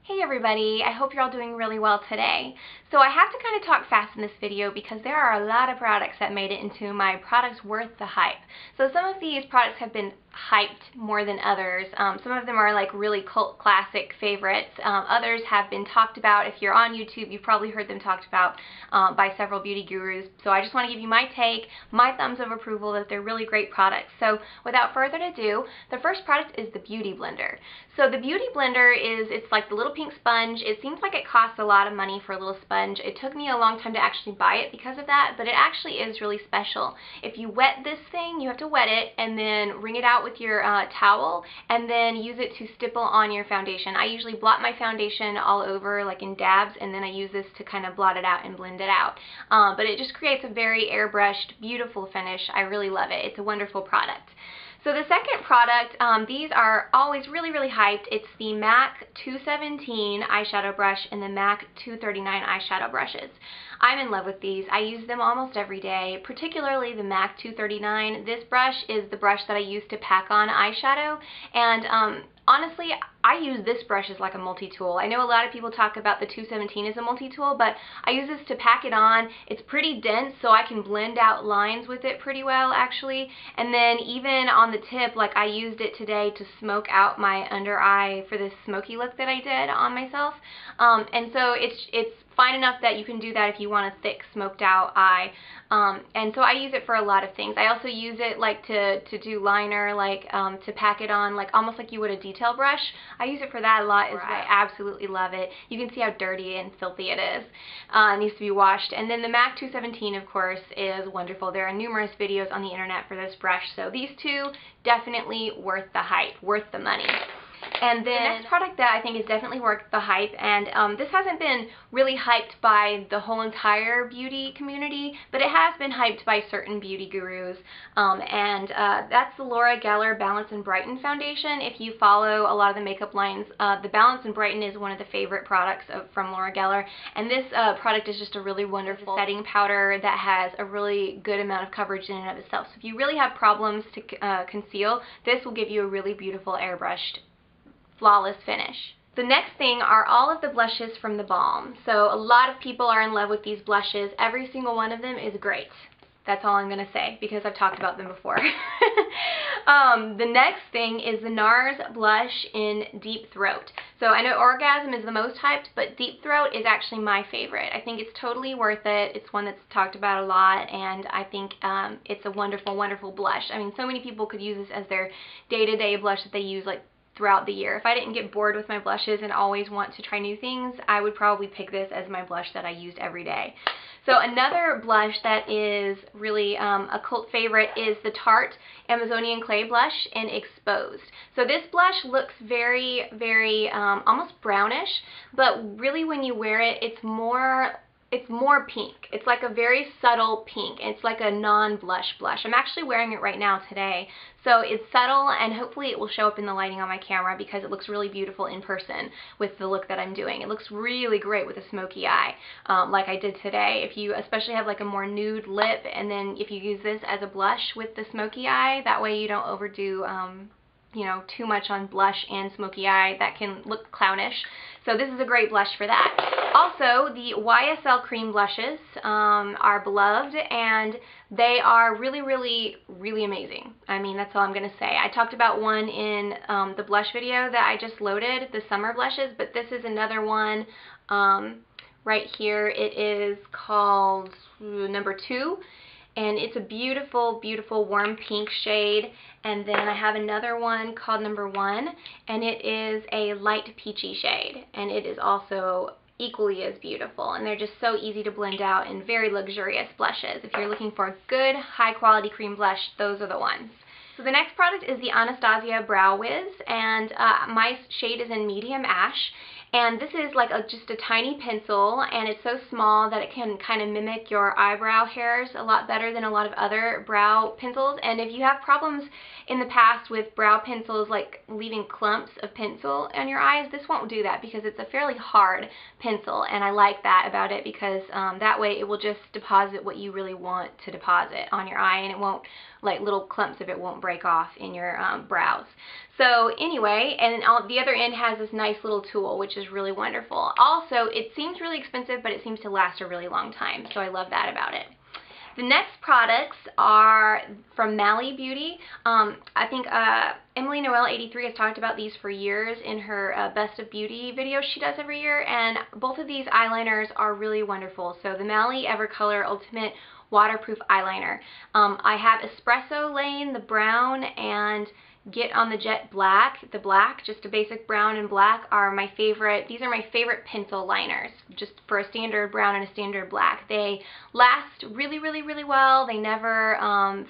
Hey everybody, I hope you're all doing really well today. So I have to kind of talk fast in this video because there are a lot of products that made it into my products worth the hype. So some of these products have been hyped more than others. Some of them are like really cult classic favorites. Others have been talked about. If you're on YouTube, you've probably heard them talked about by several beauty gurus. So I just want to give you my take, my thumbs of approval that they're really great products. So without further ado, the first product is the Beauty Blender. So the Beauty Blender it's like the little pink sponge. It seems like it costs a lot of money for a little sponge. It took me a long time to actually buy it because of that, but it actually is really special. If you wet this thing, you have to wet it and then wring it out with your towel and then use it to stipple on your foundation. I usually blot my foundation all over like in dabs, and then I use this to kind of blot it out and blend it out. But it just creates a very airbrushed, beautiful finish. I really love it. It's a wonderful product. So the second product, these are always really, really hyped. It's the MAC 217 eyeshadow brush and the MAC 239 eyeshadow brushes. I'm in love with these. I use them almost every day, particularly the MAC 239. This brush is the brush that I use to pack on eyeshadow, and honestly, I use this brush as like a multi-tool. I know a lot of people talk about the 217 as a multi-tool, but I use this to pack it on. It's pretty dense, so I can blend out lines with it pretty well, actually. And then even on the tip, like I used it today to smoke out my under eye for this smoky look that I did on myself. And so it's fine enough that you can do that if you want a thick smoked out eye. And so I use it for a lot of things. I also use it like to do liner, like to pack it on, like almost like you would a detail brush. I use it for that a lot as well. I absolutely love it. You can see how dirty and filthy it is. It needs to be washed. And then the MAC 217, of course, is wonderful. There are numerous videos on the internet for this brush. So these two, definitely worth the hype, worth the money. And then the next product that I think is definitely worth the hype, and this hasn't been really hyped by the whole entire beauty community, but it has been hyped by certain beauty gurus, and that's the Laura Geller Balance and Brighten foundation. If you follow a lot of the makeup lines, the Balance and Brighten is one of the favorite products from Laura Geller, and this product is just a really wonderful setting powder that has a really good amount of coverage in and of itself. So if you really have problems to conceal, this will give you a really beautiful airbrushed, flawless finish. The next thing are all of the blushes from TheBalm. So a lot of people are in love with these blushes. Every single one of them is great. That's all I'm going to say because I've talked about them before. The next thing is the Nars blush in Deep Throat. So I know Orgasm is the most hyped, but Deep Throat is actually my favorite. I think it's totally worth it. It's one that's talked about a lot, and I think it's a wonderful, wonderful blush. I mean, so many people could use this as their day-to-day blush that they use like throughout the year. If I didn't get bored with my blushes and always want to try new things, I would probably pick this as my blush that I used every day. So another blush that is really a cult favorite is the Tarte Amazonian Clay Blush in Exposed. So this blush looks very, very almost brownish, but really when you wear it, it's more pink. It's like a very subtle pink. It's like a non-blush blush. I'm actually wearing it right now today. So it's subtle, and hopefully it will show up in the lighting on my camera because it looks really beautiful in person with the look that I'm doing. It looks really great with a smoky eye, like I did today. If you especially have like a more nude lip, and then if you use this as a blush with the smoky eye, that way you don't overdo you know, too much on blush and smoky eye. That can look clownish. So this is a great blush for that. Also, the YSL cream blushes are beloved, and they are really, really, really amazing. I mean, that's all I'm going to say. I talked about one in the blush video that I just loaded, the summer blushes, but this is another one right here. It is called number 2. And it's a beautiful, beautiful warm pink shade. And then I have another one called number 1, and it is a light peachy shade. And it is also equally as beautiful. And they're just so easy to blend out and very luxurious blushes. If you're looking for a good, high quality cream blush, those are the ones. So the next product is the Anastasia Brow Wiz, and my shade is in medium ash. And this is like just a tiny pencil, and it's so small that it can kind of mimic your eyebrow hairs a lot better than a lot of other brow pencils. And if you have problems in the past with brow pencils, like leaving clumps of pencil on your eyes, this won't do that because it's a fairly hard pencil, and I like that about it because that way it will just deposit what you really want to deposit on your eye, and it won't, like little clumps of it won't won't break off in your brows. So anyway, and on the other end has this nice little tool, which is really wonderful. Also, it seems really expensive, but it seems to last a really long time, so I love that about it. The next products are from Mally Beauty. I think Emily Noel 83 has talked about these for years in her Best of Beauty videos she does every year, and both of these eyeliners are really wonderful. So the Mally Evercolor Ultimate Waterproof Eyeliner. I have Espresso Lane, the brown, and Get on the Jet Black, the black, just a basic brown and black are my favorite. These are my favorite pencil liners, just for a standard brown and a standard black. They last really, really, really well. They never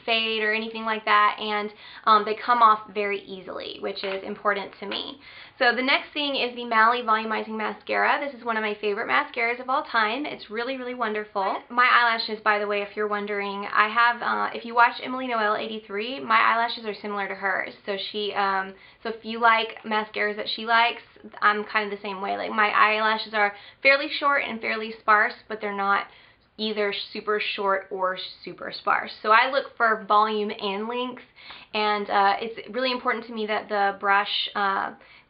fade or anything like that, and they come off very easily, which is important to me. So the next thing is the Mally Volumizing Mascara. This is one of my favorite mascaras of all time. It's really, really wonderful. My eyelashes, by the way, if you're wondering, I have, if you watch Emily Noel 83, my eyelashes are similar to hers. So so if you like mascaras that she likes, I'm kind of the same way. Like, my eyelashes are fairly short and fairly sparse, but they're not either super short or super sparse. So I look for volume and length, and it's really important to me that the brush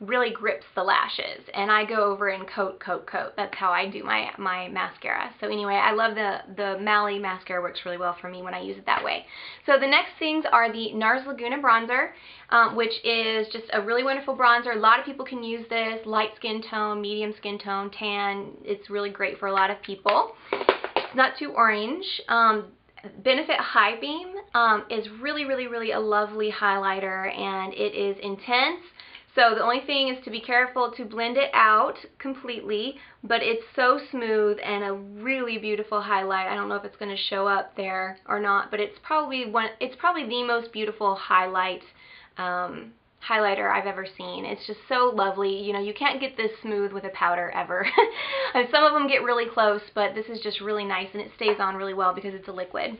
really grips the lashes, and I go over and coat. That's how I do my mascara. So anyway, I love the Mally mascara. Works really well for me when I use it that way. So the next things are the Nars Laguna bronzer, which is just a really wonderful bronzer. A lot of people can use this, light skin tone, medium skin tone, tan. It's really great for a lot of people. It's not too orange. Benefit High Beam is really, really, really a lovely highlighter, and it is intense. So the only thing is to be careful to blend it out completely, but it's so smooth and a really beautiful highlight. I don't know if it's going to show up there or not, but it's probably the most beautiful highlighter I've ever seen. It's just so lovely. You know, you can't get this smooth with a powder ever. And some of them get really close, but this is just really nice, and it stays on really well because it's a liquid.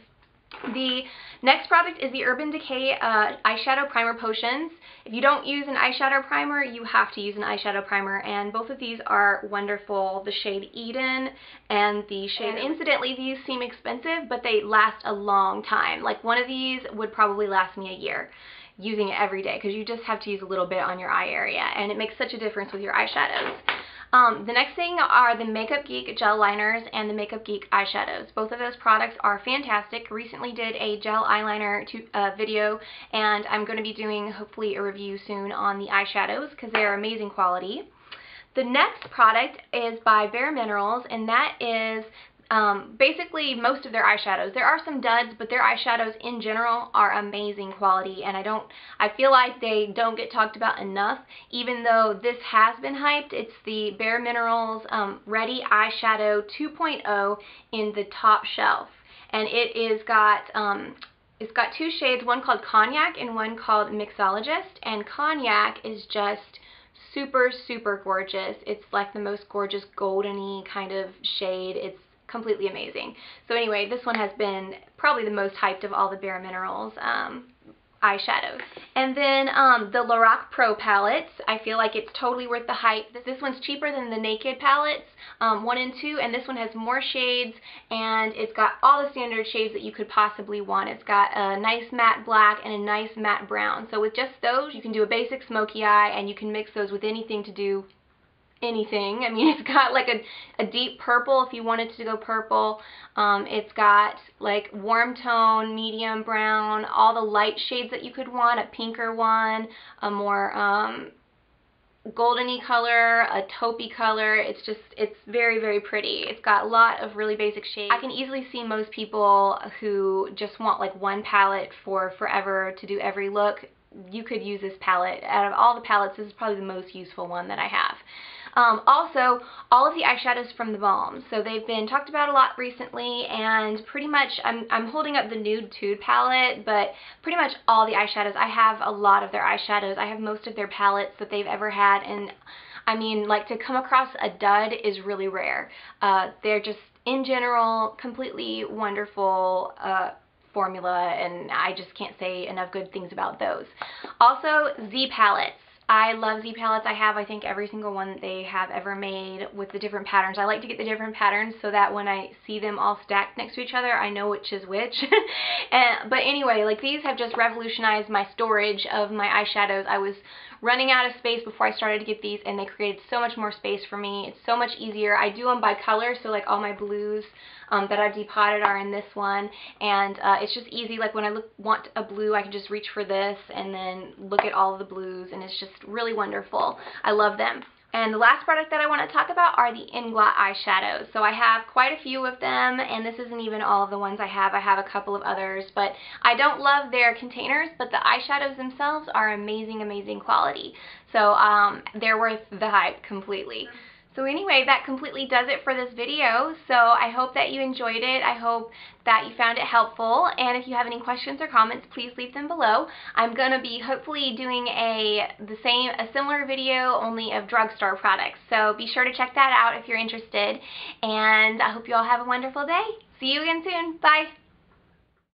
The next product is the Urban Decay Eyeshadow Primer Potions. If you don't use an eyeshadow primer, you have to use an eyeshadow primer, and both of these are wonderful. The shade Eden and the shade... And incidentally, these seem expensive, but they last a long time. Like, one of these would probably last me a year using it every day, because you just have to use a little bit on your eye area, and it makes such a difference with your eyeshadows. The next thing are the Makeup Geek gel liners and the Makeup Geek eyeshadows. Both of those products are fantastic. Recently did a gel eyeliner video, and I'm going to be doing hopefully a review soon on the eyeshadows because they are amazing quality. The next product is by Bare Minerals, and that is basically most of their eyeshadows. There are some duds, but their eyeshadows in general are amazing quality, and I feel like they don't get talked about enough, even though this has been hyped. It's the Bare Minerals Ready Eyeshadow 2.0 in the top shelf, and it's got two shades, one called Cognac and one called Mixologist, and Cognac is just super, super gorgeous. It's like the most gorgeous golden-y kind of shade. It's completely amazing. So anyway, this one has been probably the most hyped of all the Bare Minerals eyeshadows. And then the Lorac Pro palettes, I feel like it's totally worth the hype. This one's cheaper than the Naked palettes, 1 and 2, and this one has more shades, and it's got all the standard shades that you could possibly want. It's got a nice matte black and a nice matte brown. So with just those, you can do a basic smoky eye, and you can mix those with anything to do anything. I mean, it's got like a deep purple if you wanted to go purple. It's got like warm tone, medium brown, all the light shades that you could want, a pinker one, a more goldeny color, a taupey color. It's very, very pretty. It's got a lot of really basic shades. I can easily see most people who just want like one palette for forever to do every look. You could use this palette. Out of all the palettes, this is probably the most useful one that I have. Also, all of the eyeshadows from TheBalm. So they've been talked about a lot recently, and pretty much, I'm holding up the Nude Tude palette, but pretty much all the eyeshadows. I have a lot of their eyeshadows. I have most of their palettes that they've ever had, and I mean, like, to come across a dud is really rare. They're just, in general, completely wonderful formula, and I just can't say enough good things about those. Also, Z palettes. I love Z palettes. I have, I think, every single one that they have ever made with the different patterns. I like to get the different patterns so that when I see them all stacked next to each other, I know which is which. But anyway, like these have just revolutionized my storage of my eyeshadows. I was running out of space before I started to get these, and they created so much more space for me. It's so much easier. I do them by color, so like all my blues that I've depotted are in this one, and it's just easy. Like when I want a blue, I can just reach for this and then look at all of the blues, and it's just really wonderful. I love them. And the last product that I want to talk about are the In-Glot eyeshadows. So I have quite a few of them, and this isn't even all of the ones I have. I have a couple of others, but I don't love their containers, but the eyeshadows themselves are amazing, amazing quality. So they're worth the hype completely. So anyway, that completely does it for this video. So I hope that you enjoyed it. I hope that you found it helpful. And if you have any questions or comments, please leave them below. I'm going to be hopefully doing a similar video only of drugstore products. So be sure to check that out if you're interested. And I hope you all have a wonderful day. See you again soon. Bye.